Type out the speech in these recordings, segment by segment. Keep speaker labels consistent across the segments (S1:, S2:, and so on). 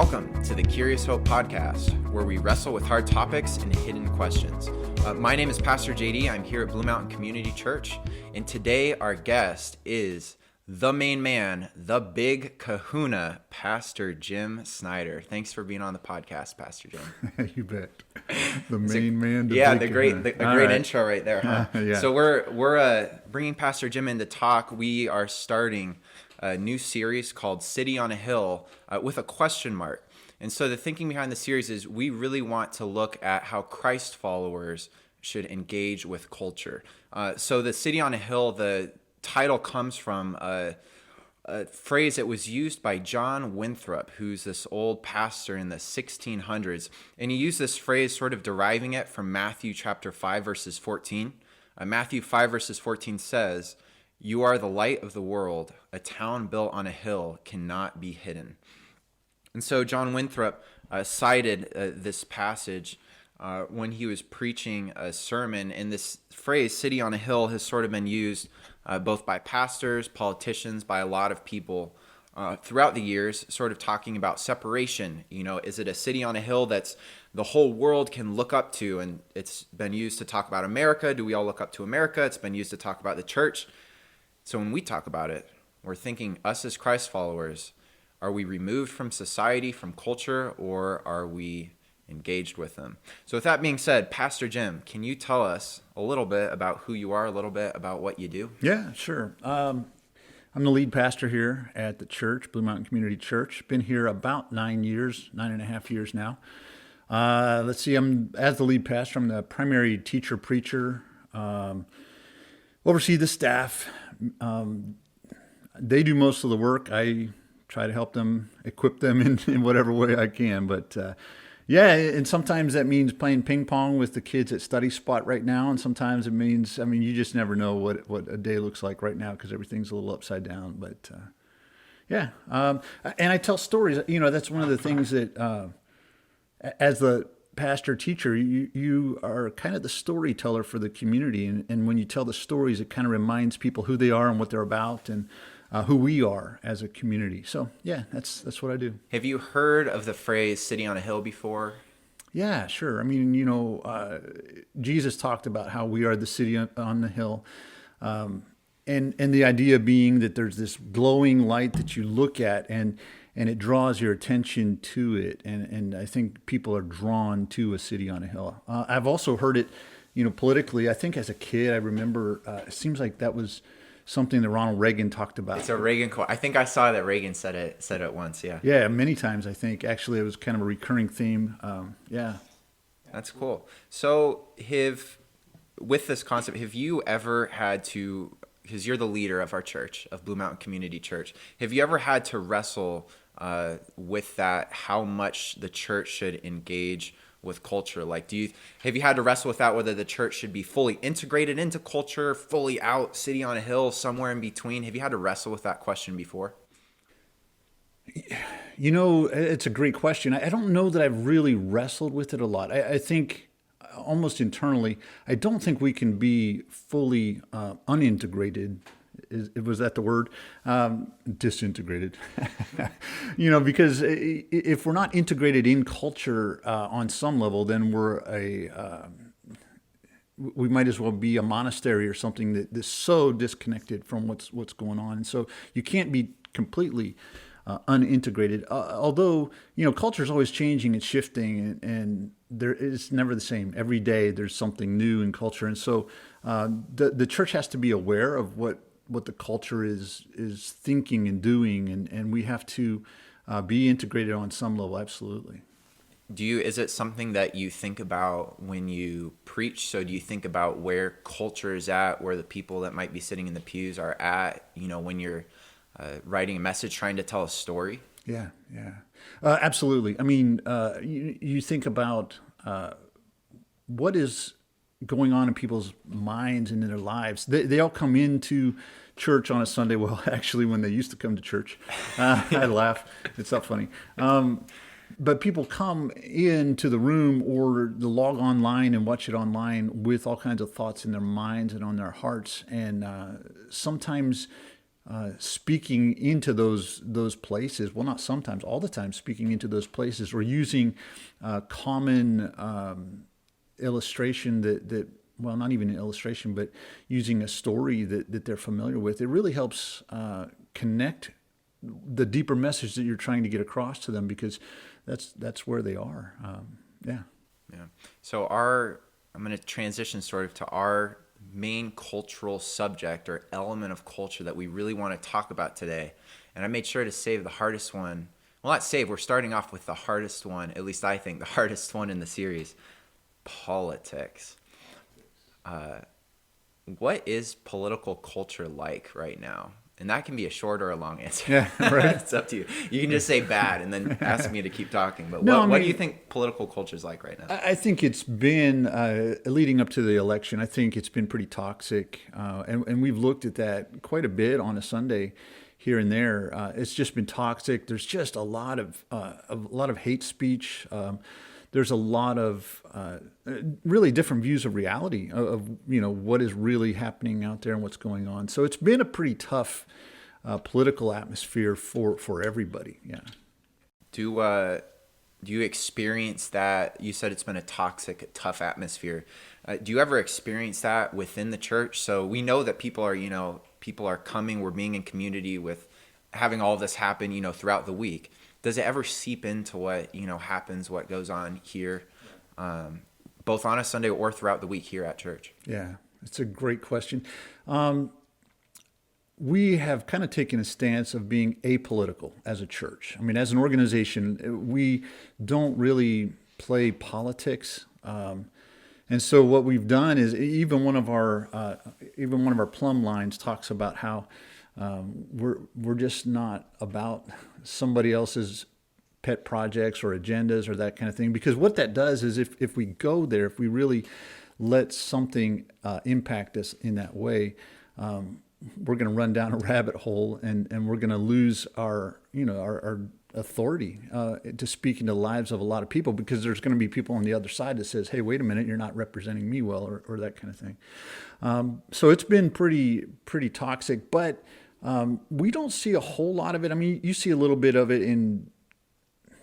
S1: Welcome to the Curious Hope Podcast, where we wrestle with hard topics and hidden questions. My name is Pastor JD. I'm here at Blue Mountain Community Church, and today our guest is the main man, the big kahuna, Pastor Jim Snyder. Thanks for being on the podcast, Pastor Jim.
S2: You bet. The main man.
S1: A great intro right there. Huh?
S2: Yeah.
S1: So we're bringing Pastor Jim in to talk. We are starting a new series called City on a Hill with a question mark. And so the thinking behind the series is we really want to look at how Christ followers should engage with culture. So the City on a Hill, the title comes from a phrase that was used by John Winthrop, who's this old pastor in the 1600s. And he used this phrase sort of deriving it from Matthew chapter 5, verses 14. Matthew 5, verses 14 says, "You are the light of the world. A town built on a hill cannot be hidden." And so John Winthrop cited this passage when he was preaching a sermon. And this phrase, city on a hill, has sort of been used both by pastors, politicians, by a lot of people throughout the years, sort of talking about separation. You know, is it a city on a hill that's the whole world can look up to? And it's been used to talk about America. Do we all look up to America? It's been used to talk about the church. So when we talk about it, we're thinking us as Christ followers, are we removed from society, from culture, or are we engaged with them? So with that being said, Pastor Jim, can you tell us a little bit about who you are, a little bit about what you do?
S2: Yeah, sure. I'm the lead pastor here at the church, Blue Mountain Community Church. Been here about 9.5 years now. Let's see, as the lead pastor, I'm the primary teacher, preacher, oversee the staff. They do most of the work. I try to help them, equip them in whatever way I can. But yeah, and sometimes that means playing ping pong with the kids at Study Spot right now. And sometimes it means, you just never know what a day looks like right now because everything's a little upside down. But yeah, and I tell stories. You know, that's one of the things that as the pastor teacher, you are kind of the storyteller for the community. And when you tell the stories, it kind of reminds people who they are and what they're about and who we are as a community. So yeah, that's what I do.
S1: Have you heard of the phrase city on a hill before?
S2: Yeah, sure. Jesus talked about how we are the city on the hill. And the idea being that there's this glowing light that you look at and it draws your attention to it. And I think people are drawn to a city on a hill. I've also heard it, politically. I think as a kid, I remember, it seems like that was something that Ronald Reagan talked about.
S1: It's a Reagan quote. I think I saw that Reagan said it once, yeah.
S2: Yeah, many times, I think. Actually, it was kind of a recurring theme. Yeah.
S1: That's cool. So with this concept, have you ever had to, because you're the leader of our church, of Blue Mountain Community Church, have you ever had to wrestle with that, how much the church should engage with culture? Like, have you had to wrestle with that, whether the church should be fully integrated into culture, fully out, city on a hill, somewhere in between? Have you had to wrestle with that question before?
S2: It's a great question. I don't know that I've really wrestled with it a lot. I think almost internally, I don't think we can be fully unintegrated. Was that the word? Disintegrated. Because if we're not integrated in culture on some level, then we might as well be a monastery or something that's so disconnected from what's going on. And so you can't be completely unintegrated. Although, culture is always changing and shifting, and it's never the same. Every day there's something new in culture. And so the church has to be aware of what the culture is thinking and doing, and we have to be integrated on some level, absolutely.
S1: Is it something that you think about when you preach? So do you think about where culture is at, where the people that might be sitting in the pews are at, when you're writing a message, trying to tell a story?
S2: Yeah. Absolutely. You think about what is going on in people's minds and in their lives. They all come into church on a Sunday. Well, actually, when they used to come to church, I laugh. It's not funny. But people come into the room or the log online and watch it online with all kinds of thoughts in their minds and on their hearts. And sometimes speaking into those places. Well, not sometimes, all the time, speaking into those places, or using common illustration that well, not even an illustration, but using a story that they're familiar with. It really helps connect the deeper message that you're trying to get across to them, because that's where they are. Yeah.
S1: Yeah. So I'm going to transition sort of to our main cultural subject or element of culture that we really want to talk about today. And I made sure to save the hardest one. Well, not save, we're starting off with the hardest one, at least I think the hardest one in the series, politics. What is political culture like right now? And that can be a short or a long answer.
S2: Yeah, right.
S1: It's up to you. You can just say bad and then ask me to keep talking. But
S2: No,
S1: what do you think political culture is like right now?
S2: I think it's been, leading up to the election, I think it's been pretty toxic. And we've looked at that quite a bit on a Sunday here and there. It's just been toxic. There's just a lot of hate speech. There's a lot of really different views of reality of what is really happening out there and what's going on. So it's been a pretty tough political atmosphere for everybody. Yeah.
S1: Do you experience that? You said it's been a toxic, tough atmosphere. Do you ever experience that within the church? So we know that people are coming. We're being in community with having all this happen, throughout the week. Does it ever seep into what, happens, what goes on here, both on a Sunday or throughout the week here at church?
S2: Yeah, it's a great question. We have kind of taken a stance of being apolitical as a church. I mean, as an organization, we don't really play politics. And so what we've done is even one of our plumb lines talks about how we're just not about somebody else's pet projects or agendas or that kind of thing. Because what that does is if we go there, if we really let something impact us in that way, we're going to run down a rabbit hole and we're going to lose our authority to speak into the lives of a lot of people, because there's going to be people on the other side that says, hey, wait a minute, you're not representing me well, or that kind of thing. So it's been pretty toxic, but we don't see a whole lot of it. I mean, you see a little bit of it in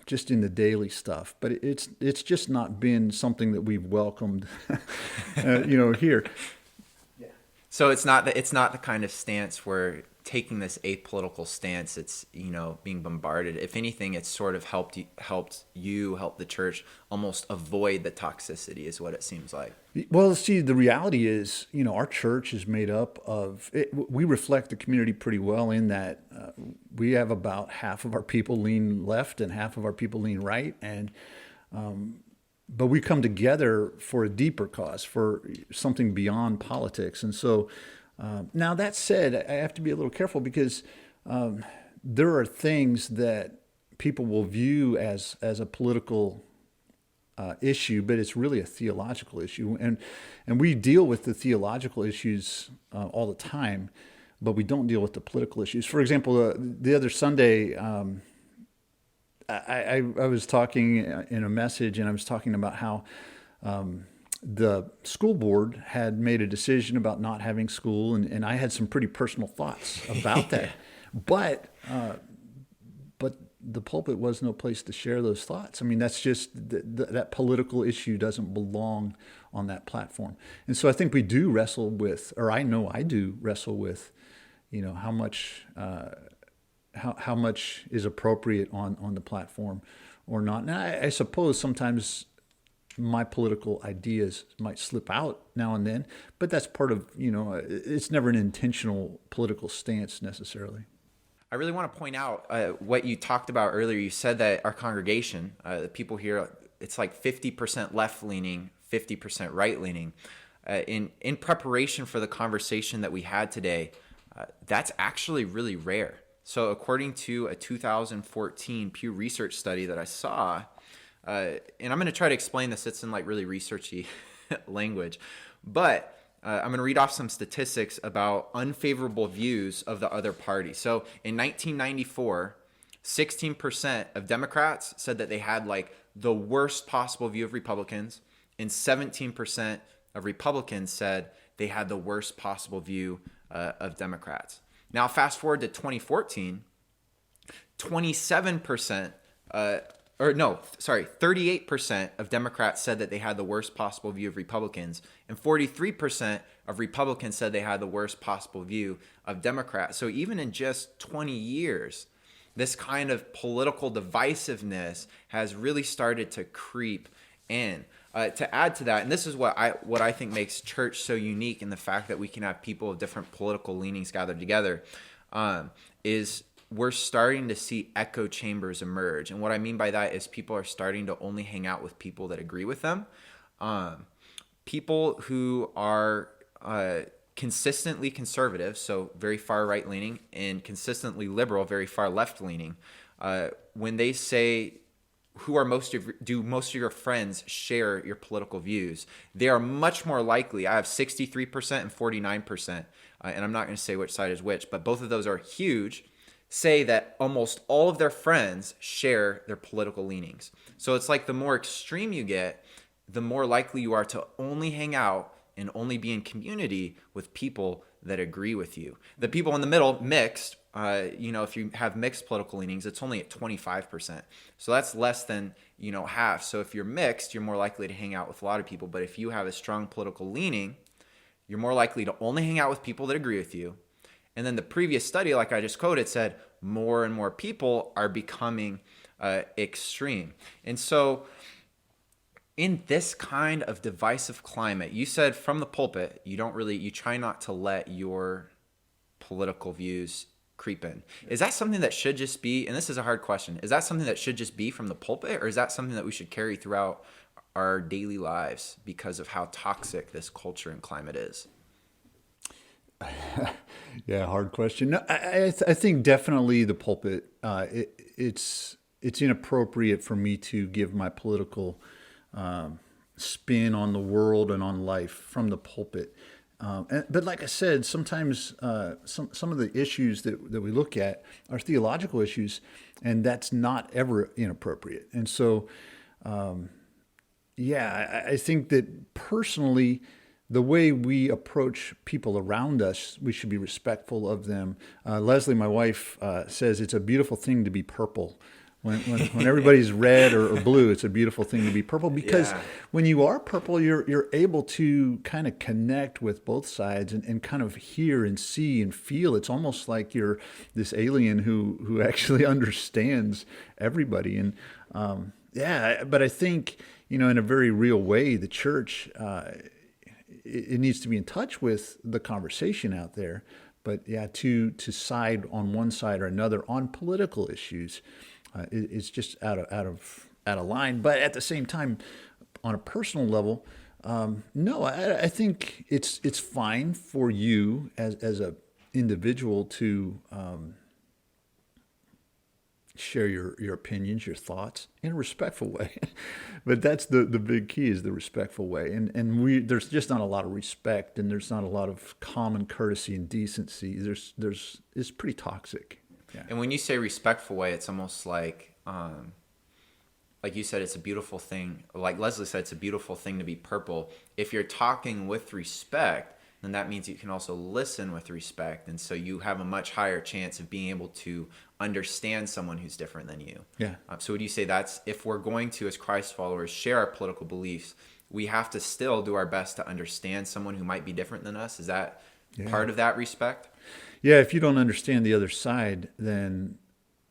S2: the daily stuff, but it's just not been something that we've welcomed, here.
S1: Yeah. So it's not the kind of stance where taking this apolitical stance, it's, being bombarded. If anything, it's sort of helped the church almost avoid the toxicity, is what it seems like.
S2: Well, see, the reality is, our church is made up of, we reflect the community pretty well in that we have about half of our people lean left and half of our people lean right. And, but we come together for a deeper cause, for something beyond politics. And so, now that said, I have to be a little careful, because there are things that people will view as a political issue, but it's really a theological issue, and we deal with the theological issues all the time, but we don't deal with the political issues. For example, the other Sunday, I was talking in a message, and I was talking about how the school board had made a decision about not having school, and I had some pretty personal thoughts about that. But the pulpit was no place to share those thoughts. I mean, that's just that political issue doesn't belong on that platform. And so I think we do wrestle with, or I know I do wrestle with, how much is appropriate on the platform or not. And I suppose sometimes my political ideas might slip out now and then, but that's part of, it's never an intentional political stance necessarily.
S1: I really want to point out what you talked about earlier. You said that our congregation, the people here, it's like 50% left-leaning, 50% right-leaning. In preparation for the conversation that we had today, that's actually really rare. So according to a 2014 Pew Research study that I saw, and I'm going to try to explain this. It's in like really researchy language, but I'm going to read off some statistics about unfavorable views of the other party. So in 1994, 16% of Democrats said that they had like the worst possible view of Republicans, and 17% of Republicans said they had the worst possible view of Democrats. Now, fast forward to 2014, 27%, 38% of Democrats said that they had the worst possible view of Republicans, and 43% of Republicans said they had the worst possible view of Democrats. So even in just 20 years, this kind of political divisiveness has really started to creep in. To add to that, and this is what I think makes church so unique in the fact that we can have people of different political leanings gathered together, is we're starting to see echo chambers emerge. And what I mean by that is people are starting to only hang out with people that agree with them. People who are consistently conservative, so very far right leaning, and consistently liberal, very far left leaning. When they say, do most of your friends share your political views? They are much more likely. I have 63% and 49%, and I'm not going to say which side is which, but both of those are huge. Say that almost all of their friends share their political leanings. So it's like the more extreme you get, the more likely you are to only hang out and only be in community with people that agree with you. The people in the middle, mixed, if you have mixed political leanings, it's only at 25%. So that's less than, half. So if you're mixed, you're more likely to hang out with a lot of people. But if you have a strong political leaning, you're more likely to only hang out with people that agree with you. And then the previous study, like I just quoted, said more and more people are becoming extreme. And so in this kind of divisive climate, you said from the pulpit, you try not to let your political views creep in. Is that something that should just be, and this is a hard question, is that something that should just be from the pulpit, or is that something that we should carry throughout our daily lives because of how toxic this culture and climate is?
S2: Yeah, hard question. No, I think definitely the pulpit. It's inappropriate for me to give my political spin on the world and on life from the pulpit. But like I said, sometimes some of the issues that we look at are theological issues, and that's not ever inappropriate. And so, I think that personally, the way we approach people around us, we should be respectful of them. Leslie, my wife, says it's a beautiful thing to be purple. When everybody's red or blue, it's a beautiful thing to be purple, because when you are purple, you're able to kind of connect with both sides and kind of hear and see and feel. It's almost like you're this alien who actually understands everybody. And but I think, in a very real way, the church, it needs to be in touch with the conversation out there. But to side on one side or another on political issues, it's just out of line. But at the same time, on a personal level, no, I think it's fine for you as a individual to share your opinions, your thoughts in a respectful way. But that's the big key, is the respectful way. And there's just not a lot of respect, and there's not a lot of common courtesy and decency. It's pretty toxic. Yeah.
S1: And when you say respectful way, it's almost like you said, it's a beautiful thing. Like Leslie said, it's a beautiful thing to be purple. If you're talking with respect, then that means you can also listen with respect. And so you have a much higher chance of being able to understand someone who's different than you.
S2: Yeah.
S1: So would you say that's, if we're going to, as Christ followers, share our political beliefs, we have to still do our best to understand someone who might be different than us? Is that part of that respect?
S2: Yeah, if you don't understand the other side, then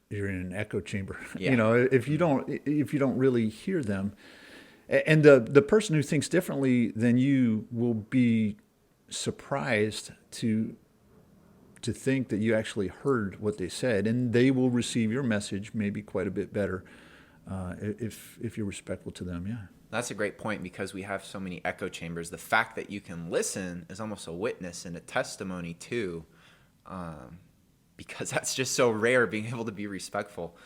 S2: you're in an echo chamber.
S1: Yeah.
S2: If you don't really hear them, and the person who thinks differently than you will be surprised to think that you actually heard what they said, and they will receive your message maybe quite a bit better if you're respectful to them. Yeah.
S1: That's a great point, because we have so many echo chambers. The fact that you can listen is almost a witness and a testimony too. Because that's just so rare, being able to be respectful.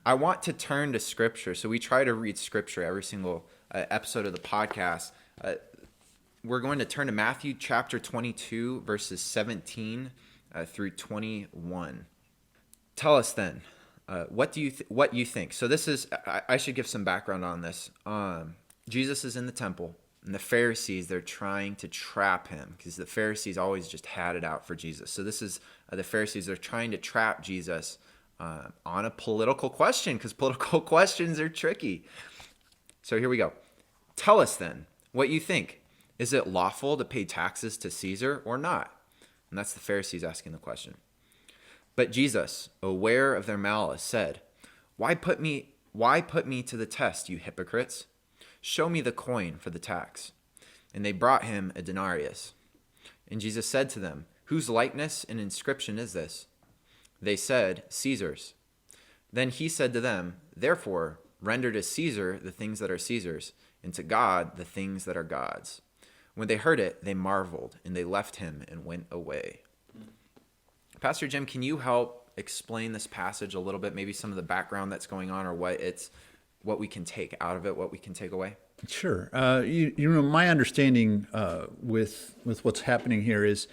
S1: I want to turn to Scripture. So we try to read Scripture every single episode of the podcast. We're going to turn to Matthew chapter 22, verses 17 through 21. Tell us then, what you think. So this is, I should give some background on this. Jesus is in the temple. And the Pharisees, they're trying to trap him because the Pharisees always just had it out for Jesus. So this is the Pharisees, they're trying to trap Jesus on a political question because political questions are tricky. So here we go. Tell us then what you think. Is it lawful to pay taxes to Caesar or not? And that's the Pharisees asking the question. But Jesus, aware of their malice, said, Why put me to the test, you hypocrites? Show me the coin for the tax. And they brought him a denarius. And Jesus said to them, Whose likeness and inscription is this? They said, Caesar's. Then he said to them, Therefore, render to Caesar the things that are Caesar's, and to God the things that are God's. When they heard it, they marveled, and they left him and went away. Pastor Jim, can you help explain this passage a little bit, maybe some of the background that's going on, or what we can take out of it, what we can take away?
S2: Sure. My understanding with what's happening here is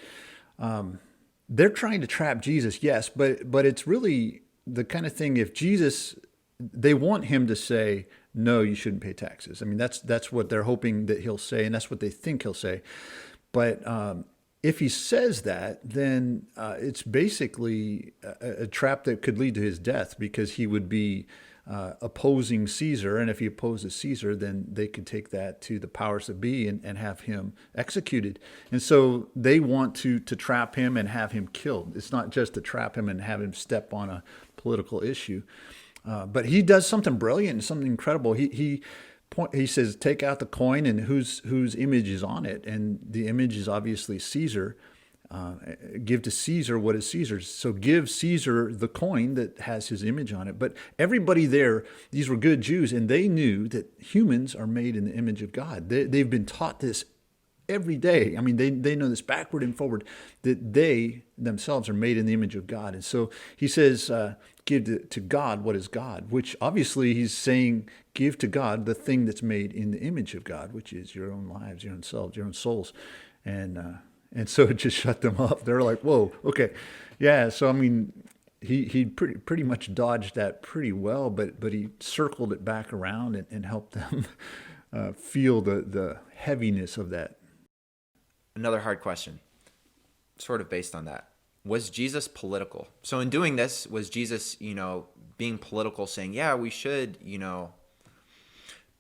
S2: they're trying to trap Jesus, yes, but it's really the kind of thing, if Jesus, they want him to say, no, you shouldn't pay taxes. I mean, that's what they're hoping that he'll say, and that's what they think he'll say. But if he says that, then it's basically a trap that could lead to his death, because he would be opposing Caesar. And if he opposes Caesar, then they could take that to the powers that be and have him executed. And so they want to trap him and have him killed. It's not just to trap him and have him step on a political issue. But he does something brilliant and something incredible. He says, take out the coin, and whose image is on it. And the image is obviously Caesar. Give to Caesar what is Caesar's. So give Caesar the coin that has his image on it. But everybody there, these were good Jews, and they knew that humans are made in the image of God. They've been taught this every day. I mean, they know this backward and forward, that they themselves are made in the image of God. And so he says, give to God what is God, which obviously he's saying, give to God the thing that's made in the image of God, which is your own lives, your own selves, your own souls. And so it just shut them up. They're like, whoa, okay. Yeah, so I mean, he pretty much dodged that pretty well, but he circled it back around and helped them feel the heaviness of that.
S1: Another hard question, sort of based on that. Was Jesus political? So in doing this, was Jesus, being political, saying, yeah, we should,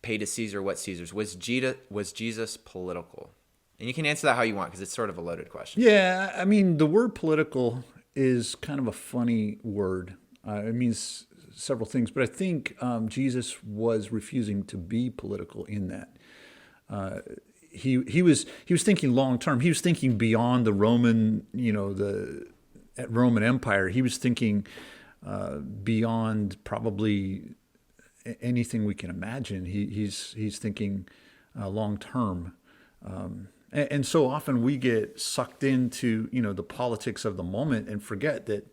S1: pay to Caesar what Caesar's? Was Jesus political? And you can answer that how you want, because it's sort of a loaded question.
S2: Yeah, I mean, the word political is kind of a funny word. It means several things, but I think Jesus was refusing to be political in that. He was thinking long term. He was thinking beyond the Roman, the Roman Empire. He was thinking beyond probably anything we can imagine. He's thinking long term. And so often we get sucked into, the politics of the moment and forget that,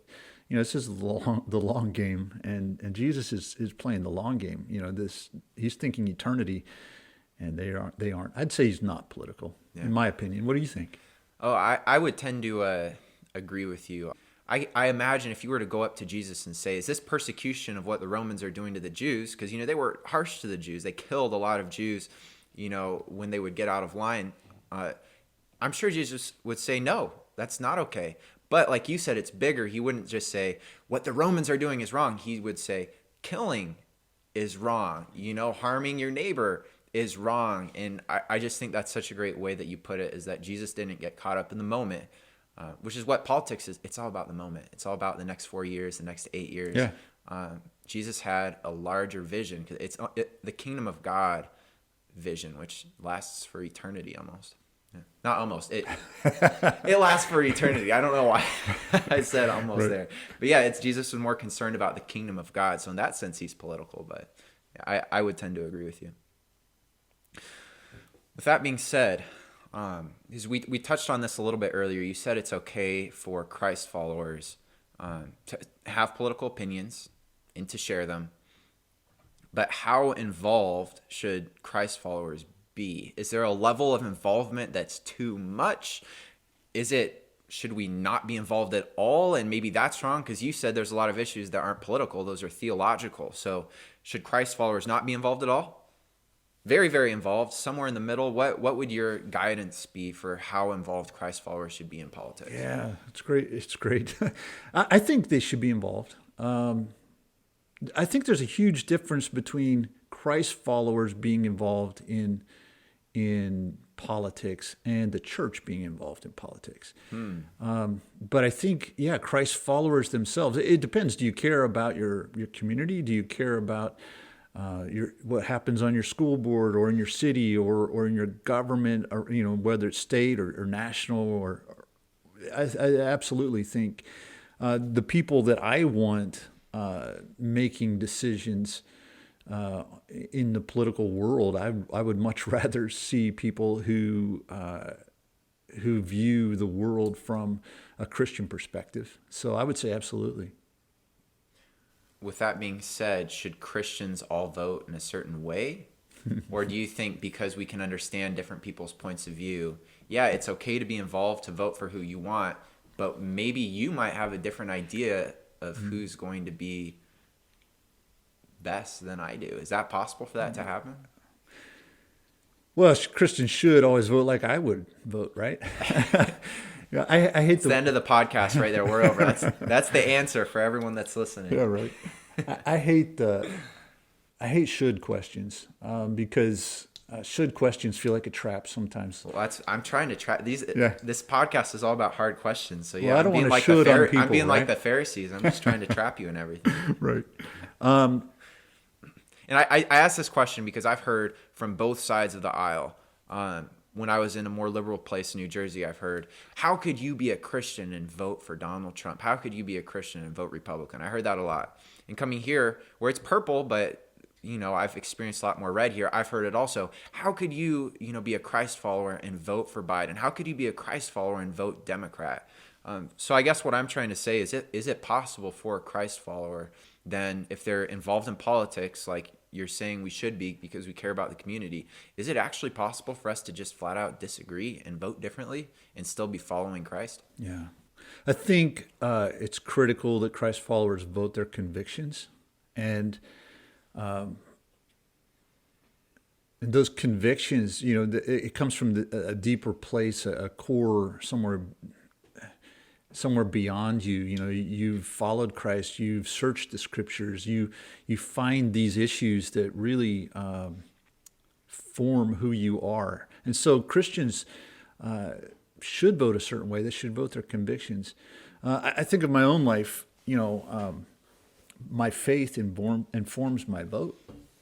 S2: this is the long game, and Jesus is playing the long game. He's thinking eternity, and they aren't. I'd say he's not political, in my opinion. What do you think?
S1: Oh, I would tend to agree with you. I imagine if you were to go up to Jesus and say, is this persecution of what the Romans are doing to the Jews? Because, they were harsh to the Jews. They killed a lot of Jews, when they would get out of line. I'm sure Jesus would say, no, that's not okay. But like you said, it's bigger. He wouldn't just say, what the Romans are doing is wrong. He would say, killing is wrong. Harming your neighbor is wrong. And I just think that's such a great way that you put it, is that Jesus didn't get caught up in the moment, which is what politics is. It's all about the moment. It's all about the next 4 years, the next 8 years.
S2: Yeah.
S1: Jesus had a larger vision. It's the kingdom of God vision, which lasts for eternity almost. Yeah. Not almost. It lasts for eternity. I don't know why I said almost there. But yeah, Jesus was more concerned about the kingdom of God. So in that sense, he's political. But I would tend to agree with you. With that being said, because we touched on this a little bit earlier, you said it's okay for Christ followers to have political opinions and to share them. But how involved should Christ followers be? Is there a level of involvement that's too much? Should we not be involved at all? And maybe that's wrong, because you said there's a lot of issues that aren't political. Those are theological. So should Christ followers not be involved at all? very, very involved, somewhere in the middle. What would your guidance be for how involved Christ followers should be in politics?
S2: Yeah, it's great. It's great. I think they should be involved. I think there's a huge difference between Christ followers being involved in politics and the church being involved in politics. But I think, yeah, Christ followers themselves. It depends. Do you care about your community? Do you care about what happens on your school board or in your city or in your government, or whether it's state or national? Or I absolutely think the people that I want making decisions in the political world, I would much rather see people who view the world from a Christian perspective. So I would say absolutely.
S1: With that being said, should Christians all vote in a certain way? Or do you think because we can understand different people's points of view, yeah, it's okay to be involved, to vote for who you want, but maybe you might have a different idea of who's going to be best than I do? Is that possible for that to happen?
S2: Well, Christians should always vote like I would vote, right? Yeah, I hate
S1: It's the end of the podcast right there. We're over. That's the answer for everyone that's listening.
S2: Yeah, right. I hate should questions because should questions feel like a trap sometimes.
S1: Well, I'm trying to trap these.
S2: Yeah.
S1: This podcast is all about hard questions. So yeah,
S2: Well, I don't
S1: I'm being
S2: wanna
S1: like
S2: should on people,
S1: I'm being like
S2: right?
S1: the Pharisees. I'm just trying to trap you in everything.
S2: Right.
S1: And I asked this question because I've heard from both sides of the aisle. When I was in a more liberal place in New Jersey, I've heard, how could you be a Christian and vote for Donald Trump? How could you be a Christian and vote Republican? I heard that a lot. And coming here, where it's purple, but I've experienced a lot more red here, I've heard it also. How could you, be a Christ follower and vote for Biden? How could you be a Christ follower and vote Democrat? So I guess what I'm trying to say is it possible for a Christ follower then, if they're involved in politics, like you're saying we should be because we care about the community, is it actually possible for us to just flat out disagree and vote differently and still be following Christ?
S2: Yeah. I think it's critical that Christ followers vote their convictions. And those convictions, it comes from a deeper place, a core somewhere beyond you. You've followed Christ, you've searched the scriptures, you find these issues that really form who you are. And so Christians should vote a certain way. They should vote their convictions. I think of my own life, my faith informs my vote.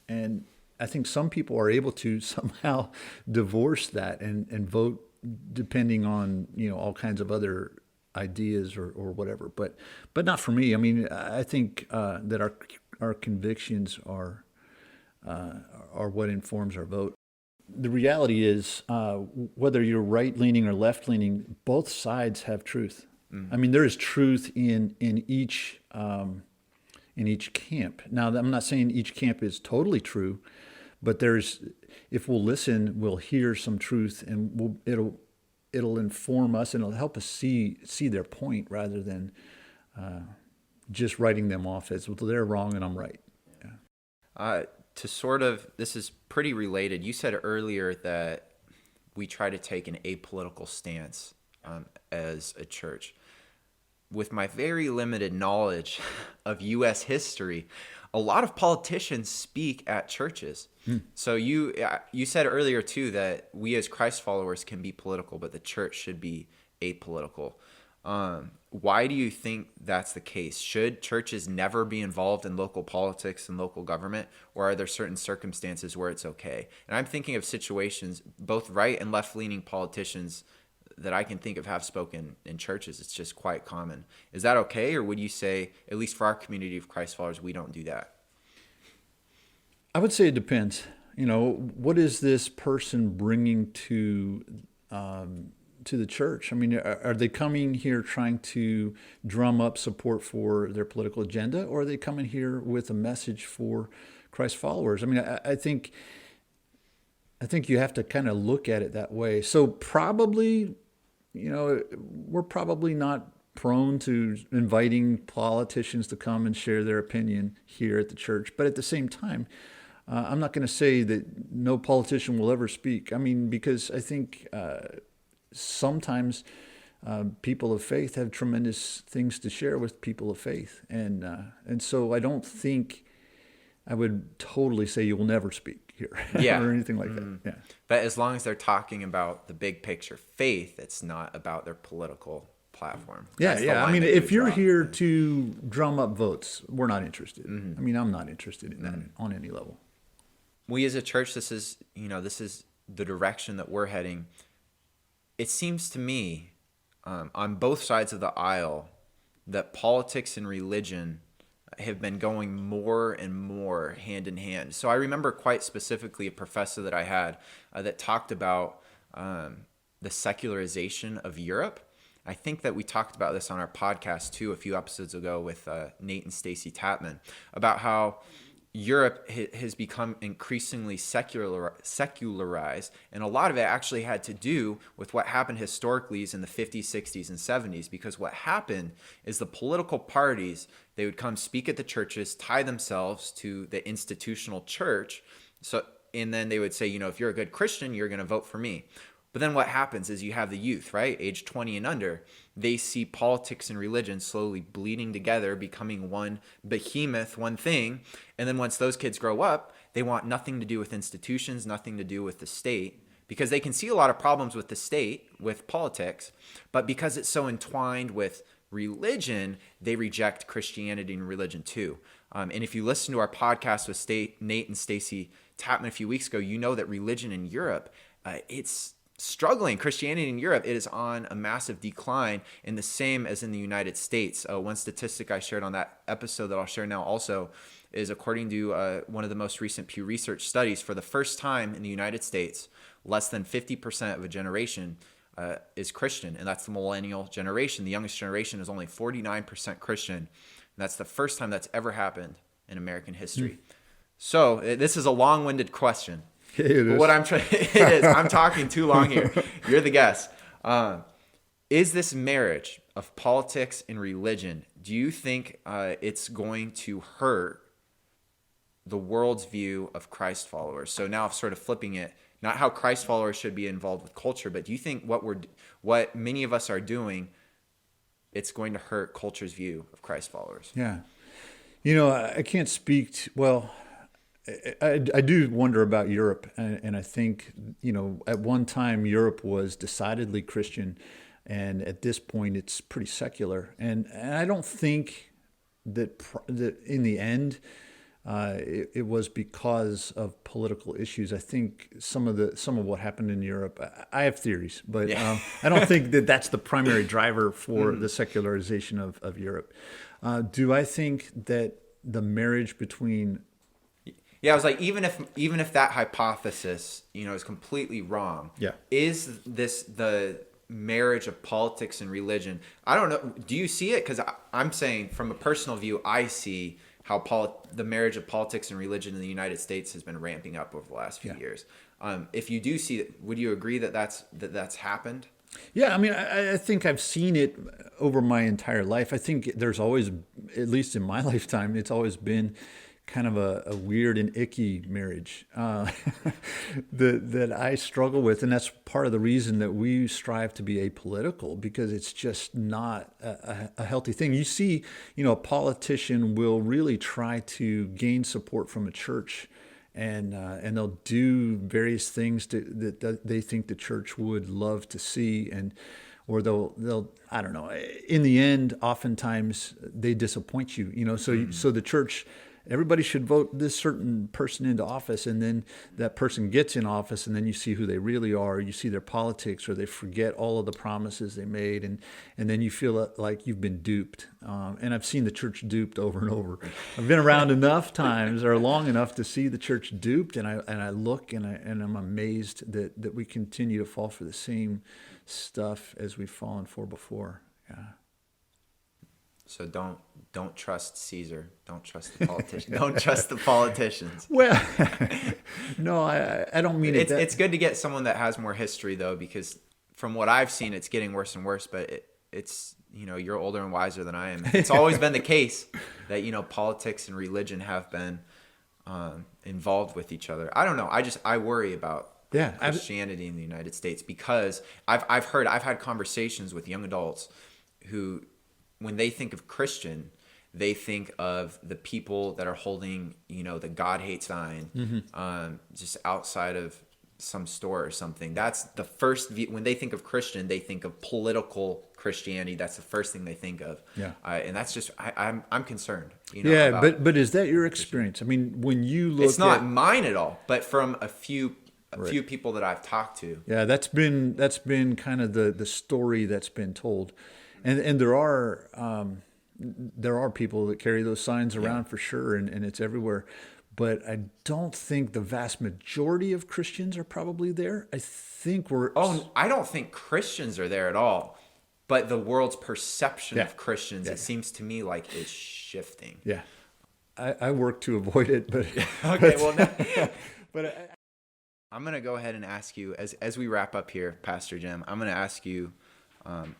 S2: And I think some people are able to somehow divorce that and vote depending on, all kinds of other ideas or whatever, but not for me. I mean, I think that our convictions are what informs our vote. The reality is, whether you're right-leaning or left-leaning, both sides have truth. I mean, there is truth in each camp. Now, I'm not saying each camp is totally true, but if we'll listen, we'll hear some truth, and it'll inform us and it'll help us see their point rather than just writing them off as, well, they're wrong and I'm right. Yeah.
S1: This is pretty related. You said earlier that we try to take an apolitical stance as a church. With my very limited knowledge of U.S. history, a lot of politicians speak at churches. So you said earlier too that we as Christ followers can be political, but the church should be apolitical. Why do you think that's the case? Should churches never be involved in local politics and local government, or are there certain circumstances where it's okay? And I'm thinking of situations, both right and left-leaning politicians that I can think of have spoken in churches. It's just quite common. Is that okay, or would you say, at least for our community of Christ followers, we don't do that?
S2: I would say it depends. What is this person bringing to the church? I mean, are they coming here trying to drum up support for their political agenda, or are they coming here with a message for Christ followers? I mean, I think you have to kind of look at it that way. So probably, we're probably not prone to inviting politicians to come and share their opinion here at the church. But at the same time, I'm not going to say that no politician will ever speak. I mean, because I think sometimes people of faith have tremendous things to share with people of faith, and so I don't think I would totally say you will never speak here
S1: Yeah.
S2: or anything like that. Yeah.
S1: But as long as they're talking about the big picture faith, it's not about their political platform.
S2: Yeah,
S1: That's the
S2: yeah. I
S1: line
S2: mean,
S1: that you
S2: if
S1: would
S2: you're
S1: draw.
S2: here to drum up votes, we're not interested. I mean, I'm not interested in that on any level.
S1: We as a church, this is the direction that we're heading. It seems to me, on both sides of the aisle, that politics and religion have been going more and more hand in hand. So I remember quite specifically a professor that I had that talked about the secularization of Europe. I think that we talked about this on our podcast too a few episodes ago with Nate and Stacy Tapman about how Europe has become increasingly secularized, and a lot of it actually had to do with what happened historically in the 50s, 60s, and 70s, because what happened is the political parties, they would come speak at the churches, tie themselves to the institutional church, and then they would say, if you're a good Christian, you're going to vote for me. But then what happens is you have the youth, right, age 20 and under. They see politics and religion slowly bleeding together, becoming one behemoth, one thing. And then once those kids grow up, they want nothing to do with institutions, nothing to do with the state, because they can see a lot of problems with the state, with politics. But because it's so entwined with religion, they reject Christianity and religion too. And if you listen to our podcast with Nate and Stacy Tapman a few weeks ago, you know that religion in Europe, it's struggling. Christianity in Europe, it is on a massive decline, in the same as in the United States. One statistic I shared on that episode that I'll share now also is, according to one of the most recent Pew Research studies, for the first time in the United States, less than 50% of a generation is Christian, and that's the millennial generation. The youngest generation is only 49% Christian, and that's the first time that's ever happened in American history. So this is a long-winded question.
S2: It is.
S1: What I'm trying, it is. I'm talking too long here. You're the guest. Is this marriage of politics and religion? Do you think it's going to hurt the world's view of Christ followers? So now, sort of flipping it, not how Christ followers should be involved with culture, but do you think what many of us are doing, it's going to hurt culture's view of Christ followers?
S2: Yeah. I can't speak well. I do wonder about Europe, and I think, at one time Europe was decidedly Christian, and at this point it's pretty secular. And I don't think that in the end it was because of political issues. I think some of what happened in Europe, I have theories, but I don't think that that's the primary driver for the secularization of Europe. Do I think that the marriage between
S1: I was like, even if that hypothesis, is completely wrong, is this the marriage of politics and religion? I don't know. Do you see it? Because I'm saying, from a personal view, I see how the marriage of politics and religion in the United States has been ramping up over the last few years. If you do see it, would you agree that that's happened?
S2: Yeah, I mean, I think I've seen it over my entire life. I think there's always, at least in my lifetime, it's always been kind of a weird and icky marriage that I struggle with. And that's part of the reason that we strive to be apolitical, because it's just not a healthy thing. You see, a politician will really try to gain support from a church, and they'll do various things that they think the church would love to see, or they'll I don't know. In the end, oftentimes they disappoint you. So the church, everybody should vote this certain person into office, and then that person gets in office, and then you see who they really are. You see their politics, or they forget all of the promises they made, and then you feel like you've been duped. And I've seen the church duped over and over. I've been around enough times, or long enough, to see the church duped, and I look and I'm amazed that we continue to fall for the same stuff as we've fallen for before. Yeah.
S1: So don't trust Caesar. Don't trust the politicians. Don't trust the politicians.
S2: Well, no, I don't mean it.
S1: It's good to get someone that has more history, though, because from what I've seen, it's getting worse and worse. But it's you're older and wiser than I am. It's always been the case that politics and religion have been involved with each other. I don't know. I worry about
S2: Yeah,
S1: Christianity in the United States because I've had conversations with young adults who, when they think of Christian, they think of the people that are holding, the God hate sign, just outside of some store or something. That's the first view. When they think of Christian, they think of political Christianity. That's the first thing they think of.
S2: Yeah.
S1: And that's just, I'm concerned.
S2: Yeah, but is that your experience? I mean, when you look,
S1: it's not mine at all, but from a few people that I've talked to.
S2: Yeah, that's been kind of the story that's been told, and there are people that carry those signs around for sure, and it's everywhere. But I don't think the vast majority of Christians are probably there. I think
S1: I don't think Christians are there at all. But the world's perception of Christians, it seems to me like is shifting.
S2: Yeah. I work to avoid it, but
S1: okay, well, but I'm going to go ahead and ask you, as we wrap up here, Pastor Jim, I'm going to ask you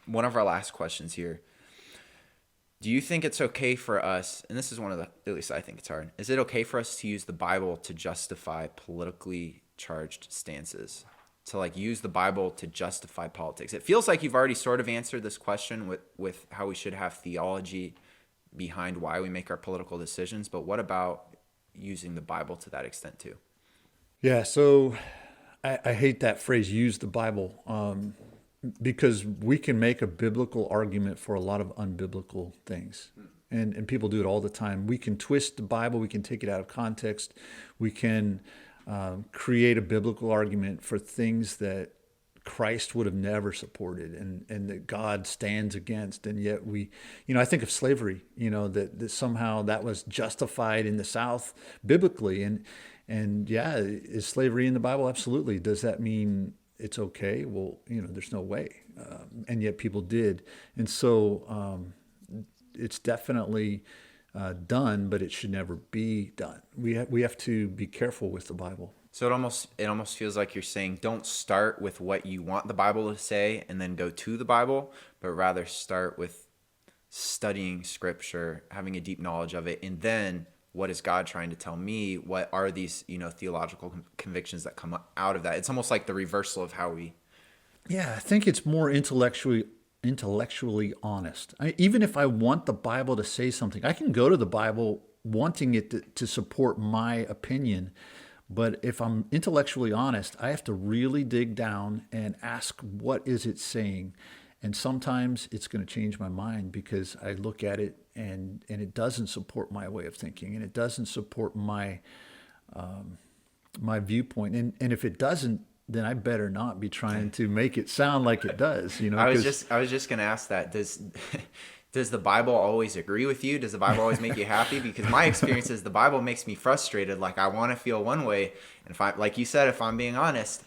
S1: one of our last questions here. Do you think it's okay for us, and this is one of the, at least I think it's hard, is it okay for us to use the Bible to justify politically charged stances? To use the Bible to justify politics? It feels like you've already sort of answered this question with how we should have theology behind why we make our political decisions, but what about using the Bible to that extent too?
S2: Yeah, so I hate that phrase, use the Bible, because we can make a biblical argument for a lot of unbiblical things. And people do it all the time. We can twist the Bible, we can take it out of context, we can create a biblical argument for things that Christ would have never supported and that God stands against. And yet I think of slavery, that somehow that was justified in the South biblically. And yeah, is slavery in the Bible? Absolutely. Does that mean it's okay? Well, there's no way. And yet people did. And so it's definitely done, but it should never be done. We have to be careful with the Bible.
S1: So it almost feels like you're saying don't start with what you want the Bible to say and then go to the Bible, but rather start with studying Scripture, having a deep knowledge of it, and then what is God trying to tell me? What are these theological convictions that come out of that? It's almost like the reversal of how we.
S2: Yeah, I think it's more intellectually honest. Even if I want the Bible to say something, I can go to the Bible wanting it to support my opinion. But if I'm intellectually honest, I have to really dig down and ask, what is it saying? And sometimes it's going to change my mind because I look at it and it doesn't support my way of thinking, and it doesn't support my my viewpoint. And if it doesn't, then I better not be trying to make it sound like it does.
S1: I was just going to ask that. Does the Bible always agree with you? Does the Bible always make you happy? Because my experience is the Bible makes me frustrated. Like I want to feel one way, and like you said, if I'm being honest,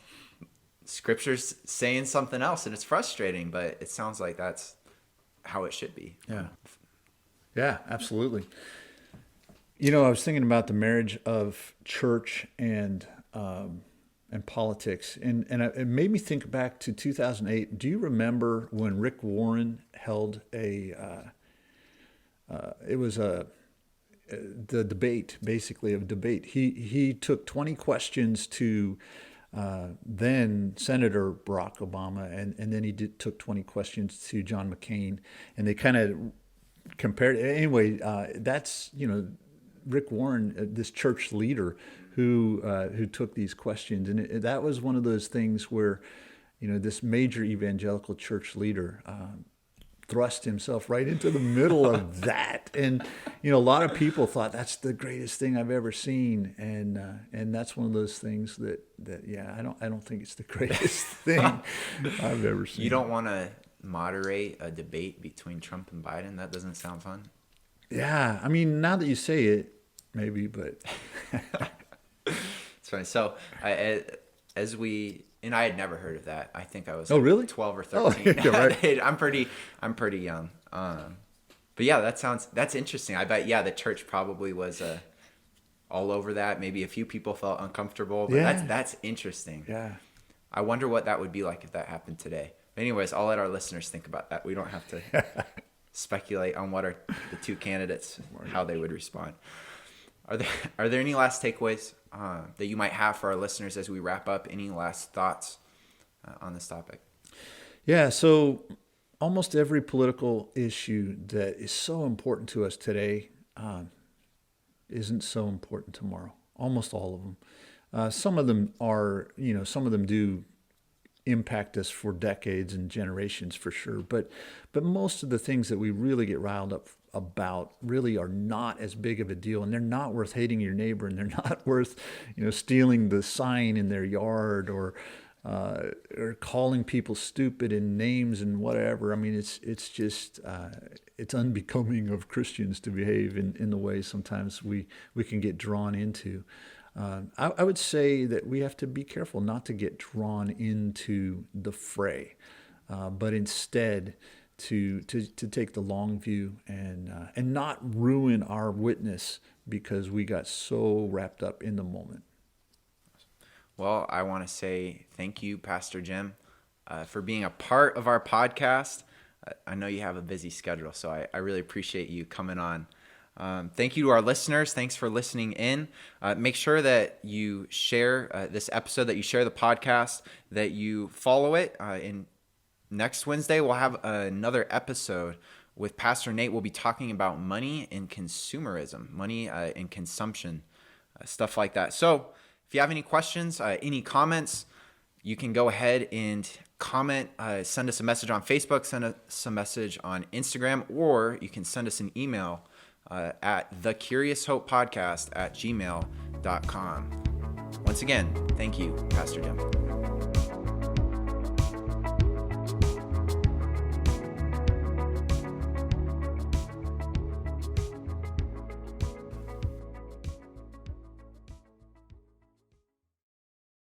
S1: Scripture's saying something else, and it's frustrating. But it sounds like that's how it should be.
S2: Yeah, absolutely. I was thinking about the marriage of church and politics, and it made me think back to 2008. Do you remember when Rick Warren held the debate, basically a debate? He took 20 questions to then Senator Barack Obama, and then he took 20 questions to John McCain, and they kind of compared. Anyway, that's Rick Warren, this church leader who took these questions, and that was one of those things where this major evangelical church leader thrust himself right into the middle of that, and a lot of people thought that's the greatest thing I've ever seen, and that's one of those things that I don't think it's the greatest thing I've ever seen.
S1: You don't want to moderate a debate between Trump and Biden? That doesn't sound fun.
S2: Yeah, I mean, now that you say it, maybe, but
S1: it's funny. So, and I had never heard of that. I think I was
S2: really
S1: 12 or 13.
S2: Oh, right.
S1: I'm pretty young. But yeah, that's interesting. I bet the church probably was all over that. Maybe a few people felt uncomfortable, but that's interesting.
S2: Yeah.
S1: I wonder what that would be like if that happened today. Anyways, I'll let our listeners think about that. We don't have to speculate on what are the two candidates, how they would respond. Are there are there any last takeaways that you might have for our listeners as we wrap up? Any last thoughts on this topic?
S2: Yeah, so almost every political issue that is so important to us today isn't so important tomorrow. Almost all of them. Some of them are, some of them do impact us for decades and generations for sure. But most of the things that we really get riled up about really are not as big of a deal, and they're not worth hating your neighbor, and they're not worth, stealing the sign in their yard or calling people stupid in names and whatever. I mean, it's just it's unbecoming of Christians to behave in the way sometimes we can get drawn into. I would say that we have to be careful not to get drawn into the fray, but instead to take the long view and not ruin our witness because we got so wrapped up in the moment.
S1: Well, I want to say thank you, Pastor Jim, for being a part of our podcast. I know you have a busy schedule, so I really appreciate you coming on. Thank you to our listeners. Thanks for listening in. Make sure that you share this episode, that you share the podcast, that you follow it. In next Wednesday, we'll have another episode with Pastor Nate. We'll be talking about money and consumerism, money and consumption, stuff like that. So if you have any questions, any comments, you can go ahead and comment, send us a message on Facebook, send us a message on Instagram, or you can send us an email at thecuriousHopePodcast@gmail.com. Once again, thank you, Pastor Jim.